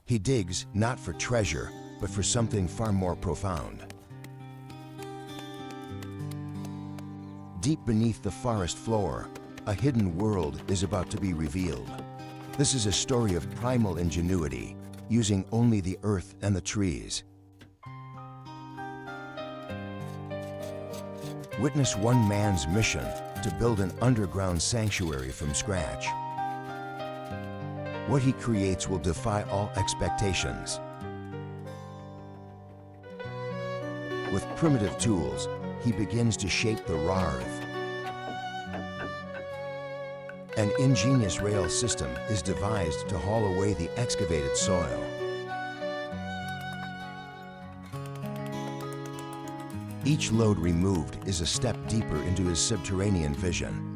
He digs not for treasure, but for something far more profound. Deep beneath the forest floor, a hidden world is about to be revealed. This is a story of primal ingenuity, using only the earth and the trees. Witness one man's mission to build an underground sanctuary from scratch. What he creates will defy all expectations. With primitive tools, he begins to shape the Rarv. An ingenious rail system is devised to haul away the excavated soil. Each load removed is a step deeper into his subterranean vision.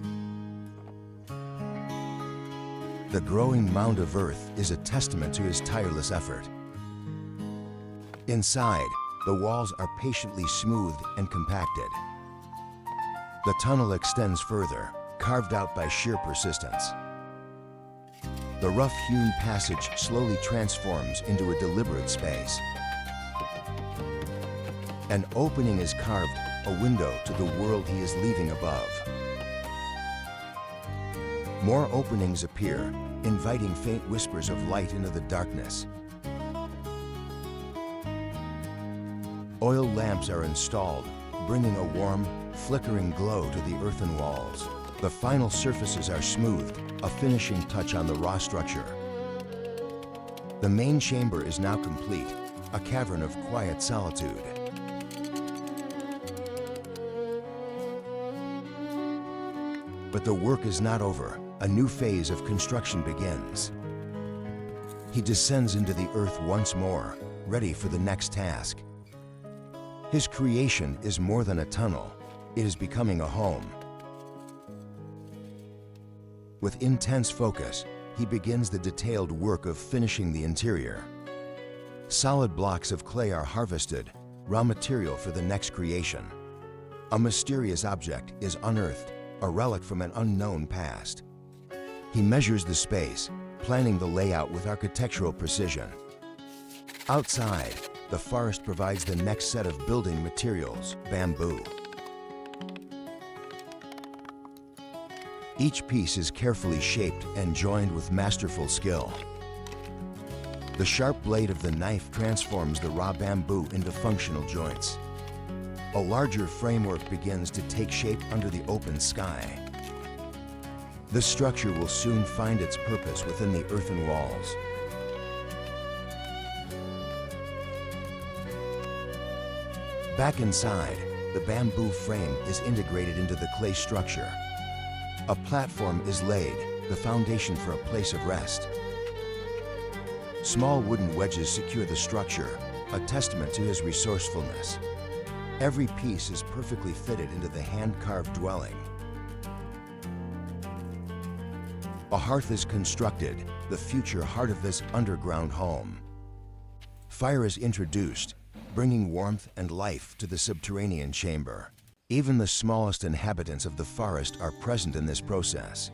The growing mound of earth is a testament to his tireless effort. Inside, the walls are patiently smoothed and compacted. The tunnel extends further, carved out by sheer persistence. The rough-hewn passage slowly transforms into a deliberate space. An opening is carved, a window to the world he is leaving above. More openings appear, inviting faint whispers of light into the darkness. Oil lamps are installed, bringing a warm, flickering glow to the earthen walls. The final surfaces are smoothed, a finishing touch on the raw structure. The main chamber is now complete, a cavern of quiet solitude. But the work is not over. A new phase of construction begins. He descends into the earth once more, ready for the next task. His creation is more than a tunnel. It is becoming a home. With intense focus, he begins the detailed work of finishing the interior. Solid blocks of clay are harvested, raw material for the next creation. A mysterious object is unearthed, a relic from an unknown past. He measures the space, planning the layout with architectural precision. Outside, the forest provides the next set of building materials, bamboo. Each piece is carefully shaped and joined with masterful skill. The sharp blade of the knife transforms the raw bamboo into functional joints. A larger framework begins to take shape under the open sky. This structure will soon find its purpose within the earthen walls. Back inside, the bamboo frame is integrated into the clay structure. A platform is laid, the foundation for a place of rest. Small wooden wedges secure the structure, a testament to his resourcefulness. Every piece is perfectly fitted into the hand-carved dwelling. A hearth is constructed, the future heart of this underground home. Fire is introduced, bringing warmth and life to the subterranean chamber. Even the smallest inhabitants of the forest are present in this process.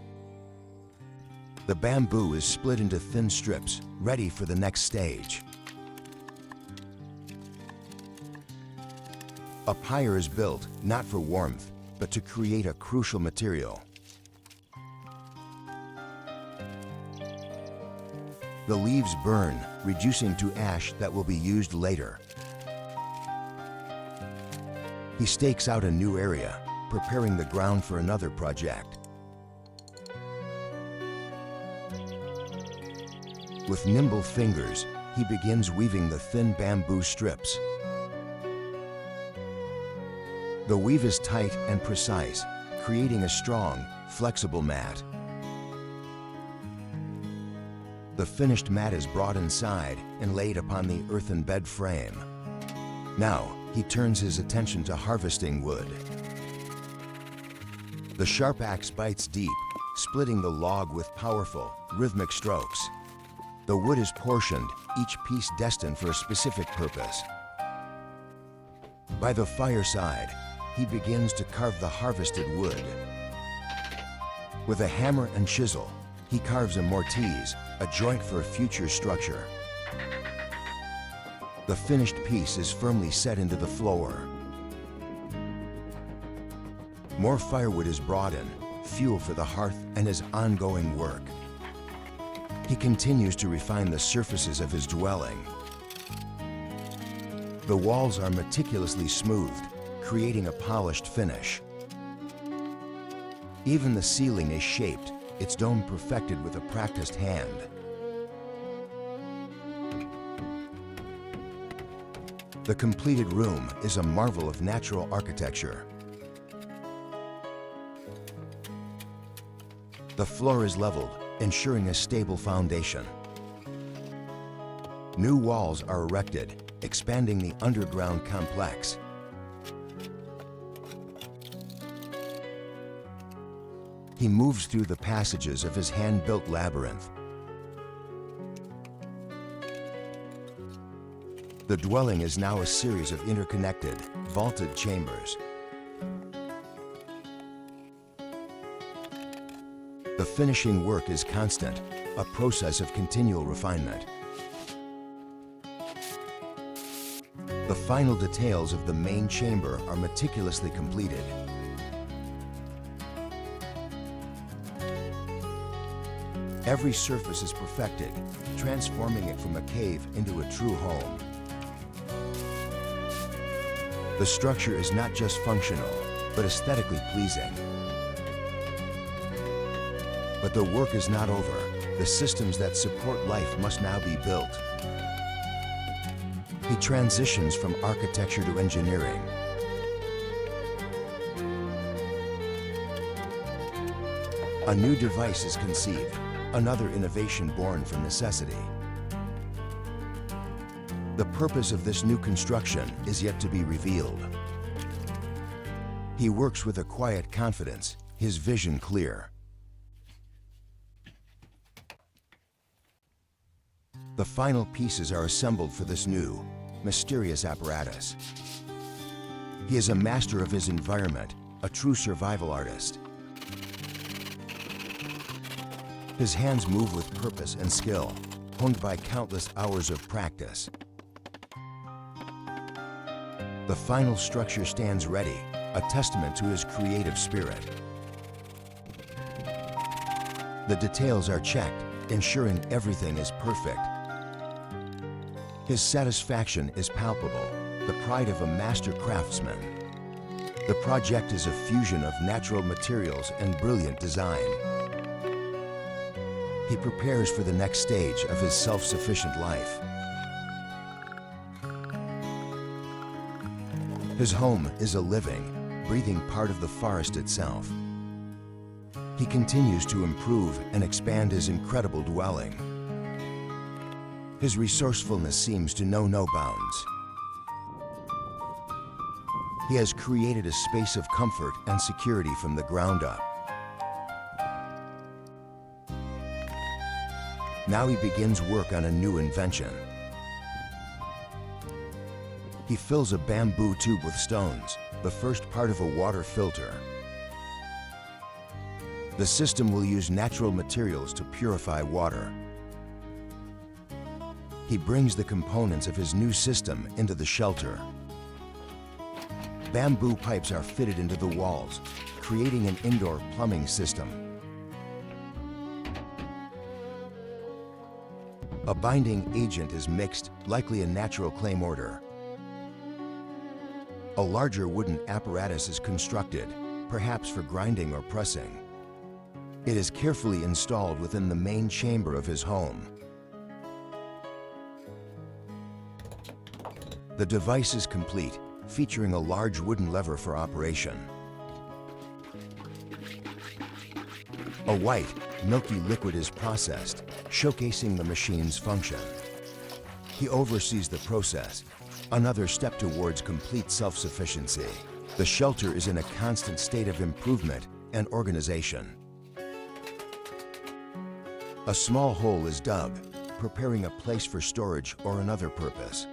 The bamboo is split into thin strips, ready for the next stage. A pyre is built, not for warmth, but to create a crucial material. The leaves burn, reducing to ash that will be used later. He stakes out a new area, preparing the ground for another project. With nimble fingers, he begins weaving the thin bamboo strips. The weave is tight and precise, creating a strong, flexible mat. The finished mat is brought inside and laid upon the earthen bed frame. Now, he turns his attention to harvesting wood. The sharp axe bites deep, splitting the log with powerful, rhythmic strokes. The wood is portioned, each piece destined for a specific purpose. By the fireside, he begins to carve the harvested wood. With a hammer and chisel, he carves a mortise, a joint for a future structure. The finished piece is firmly set into the floor. More firewood is brought in, fuel for the hearth and his ongoing work. He continues to refine the surfaces of his dwelling. The walls are meticulously smoothed, creating a polished finish. Even the ceiling is shaped, its dome perfected with a practiced hand. The completed room is a marvel of natural architecture. The floor is leveled, ensuring a stable foundation. New walls are erected, expanding the underground complex. He moves through the passages of his hand-built labyrinth. The dwelling is now a series of interconnected, vaulted chambers. The finishing work is constant, a process of continual refinement. The final details of the main chamber are meticulously completed. Every surface is perfected, transforming it from a cave into a true home. The structure is not just functional, but aesthetically pleasing. But the work is not over. The systems that support life must now be built. He transitions from architecture to engineering. A new device is conceived, another innovation born from necessity. The purpose of this new construction is yet to be revealed. He works with a quiet confidence, his vision clear. The final pieces are assembled for this new, mysterious apparatus. He is a master of his environment, a true survival artist. His hands move with purpose and skill, honed by countless hours of practice. The final structure stands ready, a testament to his creative spirit. The details are checked, ensuring everything is perfect. His satisfaction is palpable, the pride of a master craftsman. The project is a fusion of natural materials and brilliant design. He prepares for the next stage of his self-sufficient life. His home is a living, breathing part of the forest itself. He continues to improve and expand his incredible dwelling. His resourcefulness seems to know no bounds. He has created a space of comfort and security from the ground up. Now he begins work on a new invention. He fills a bamboo tube with stones, the first part of a water filter. The system will use natural materials to purify water. He brings the components of his new system into the shelter. Bamboo pipes are fitted into the walls, creating an indoor plumbing system. A binding agent is mixed, likely a natural clay mortar. A larger wooden apparatus is constructed, perhaps for grinding or pressing. It is carefully installed within the main chamber of his home. The device is complete, featuring a large wooden lever for operation. A white, milky liquid is processed, showcasing the machine's function. He oversees the process, another step towards complete self-sufficiency. The shelter is in a constant state of improvement and organization. A small hole is dug, preparing a place for storage or another purpose.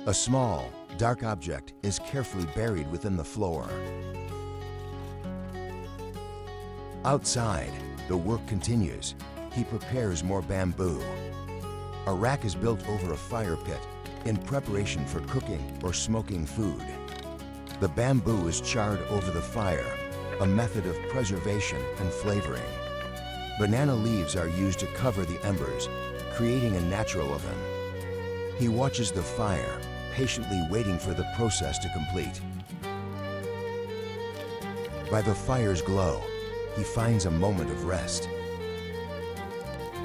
A small, dark object is carefully buried within the floor. Outside, the work continues. he prepares more bamboo. A rack is built over a fire pit in preparation for cooking or smoking food. The bamboo is charred over the fire, a method of preservation and flavoring. Banana leaves are used to cover the embers, creating a natural oven. He watches the fire, patiently waiting for the process to complete. By the fire's glow, he finds a moment of rest.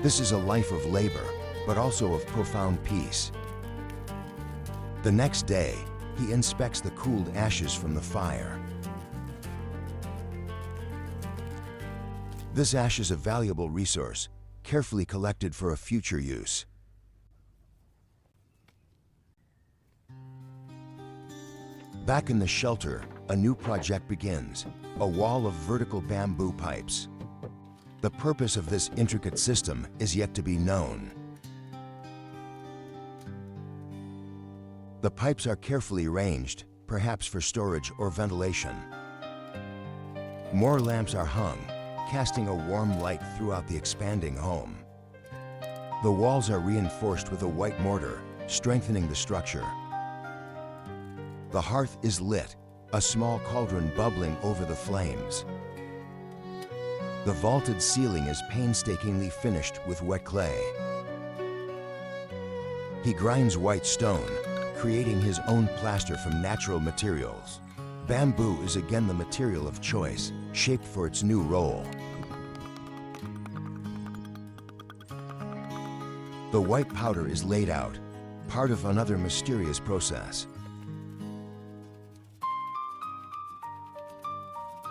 This is a life of labor, but also of profound peace. The next day, he inspects the cooled ashes from the fire. This ash is a valuable resource, carefully collected for a future use. Back in the shelter, a new project begins, a wall of vertical bamboo pipes. The purpose of this intricate system is yet to be known. The pipes are carefully arranged, perhaps for storage or ventilation. More lamps are hung, casting a warm light throughout the expanding home. The walls are reinforced with a white mortar, strengthening the structure. The hearth is lit, a small cauldron bubbling over the flames. The vaulted ceiling is painstakingly finished with wet clay. He grinds white stone, creating his own plaster from natural materials. Bamboo is again the material of choice, shaped for its new role. The white powder is laid out, part of another mysterious process.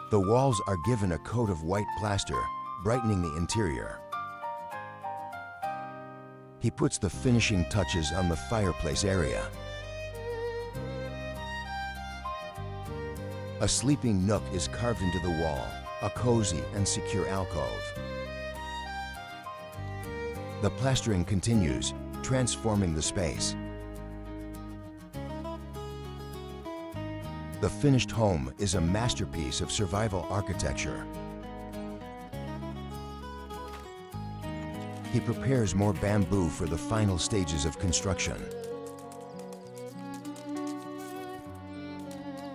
The walls are given a coat of white plaster, brightening the interior. He puts the finishing touches on the fireplace area. A sleeping nook is carved into the wall, a cozy and secure alcove. The plastering continues, transforming the space. The finished home is a masterpiece of survival architecture. He prepares more bamboo for the final stages of construction.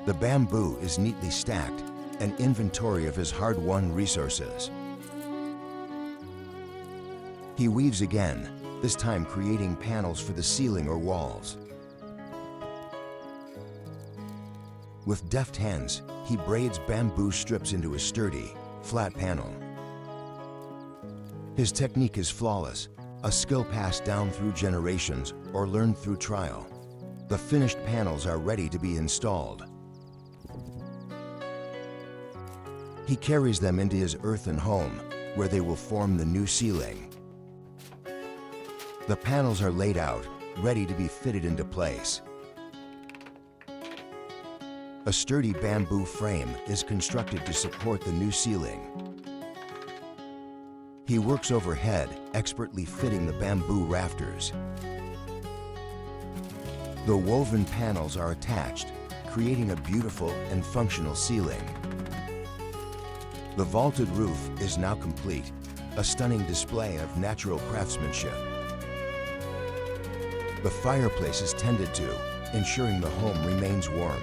The bamboo is neatly stacked, an inventory of his hard-won resources. He weaves again, this time creating panels for the ceiling or walls. With deft hands, he braids bamboo strips into a sturdy, flat panel. His technique is flawless, a skill passed down through generations or learned through trial. The finished panels are ready to be installed. He carries them into his earthen home, where they will form the new ceiling. The panels are laid out, ready to be fitted into place. A sturdy bamboo frame is constructed to support the new ceiling. He works overhead, expertly fitting the bamboo rafters. The woven panels are attached, creating a beautiful and functional ceiling. The vaulted roof is now complete, a stunning display of natural craftsmanship. The fireplace is tended to, ensuring the home remains warm.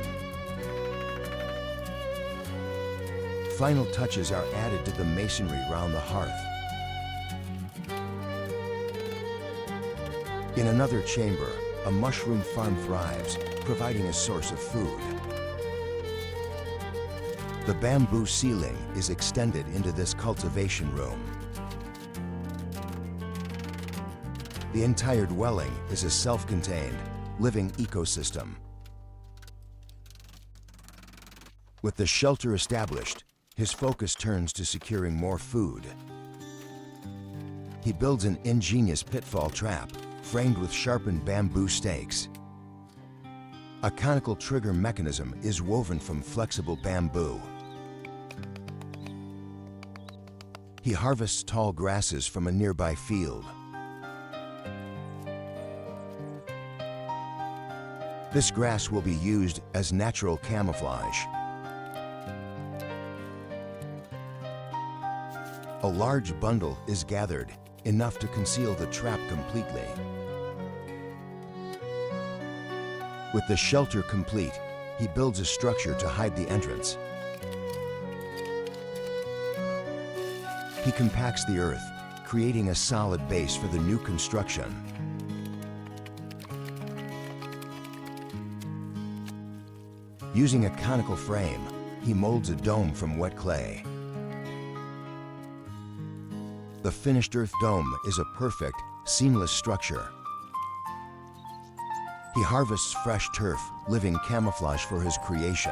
Final touches are added to the masonry round the hearth. In another chamber, a mushroom farm thrives, providing a source of food. The bamboo ceiling is extended into this cultivation room. The entire dwelling is a self-contained, living ecosystem. With the shelter established, his focus turns to securing more food. He builds an ingenious pitfall trap, framed with sharpened bamboo stakes. A conical trigger mechanism is woven from flexible bamboo. He harvests tall grasses from a nearby field. This grass will be used as natural camouflage. A large bundle is gathered, enough to conceal the trap completely. With the shelter complete, he builds a structure to hide the entrance. He compacts the earth, creating a solid base for the new construction. Using a conical frame, he molds a dome from wet clay. The finished earth dome is a perfect, seamless structure. He harvests fresh turf, living camouflage for his creation.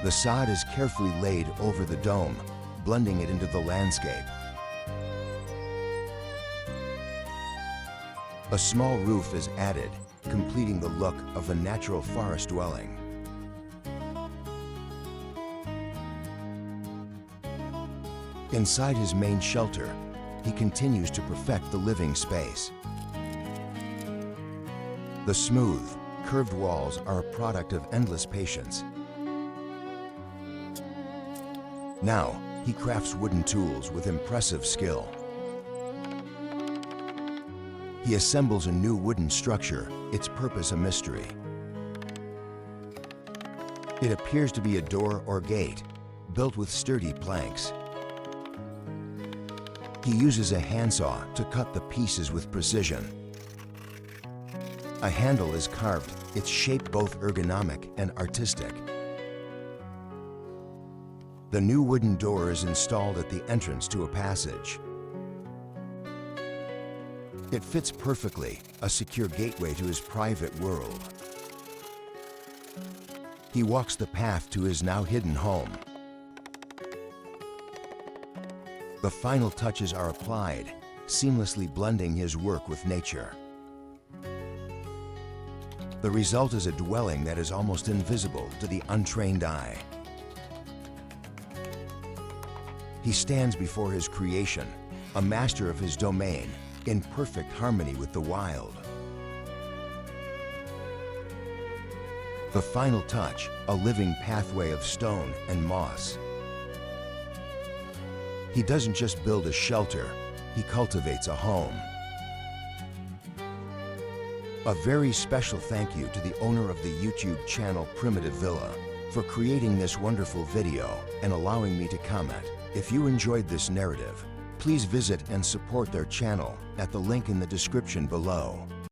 The sod is carefully laid over the dome, blending it into the landscape. A small roof is added, completing the look of a natural forest dwelling. Inside his main shelter, he continues to perfect the living space. The smooth, curved walls are a product of endless patience. Now, he crafts wooden tools with impressive skill. He assembles a new wooden structure, its purpose a mystery. It appears to be a door or gate, built with sturdy planks. He uses a handsaw to cut the pieces with precision. A handle is carved, its shape both ergonomic and artistic. The new wooden door is installed at the entrance to a passage. It fits perfectly, a secure gateway to his private world. He walks the path to his now hidden home. The final touches are applied, seamlessly blending his work with nature. The result is a dwelling that is almost invisible to the untrained eye. He stands before his creation, a master of his domain, in perfect harmony with the wild. The final touch, a living pathway of stone and moss. He doesn't just build a shelter, he cultivates a home. A very special thank you to the owner of the YouTube channel Primitive Villa for creating this wonderful video and allowing me to comment. If you enjoyed this narrative, please visit and support their channel at the link in the description below.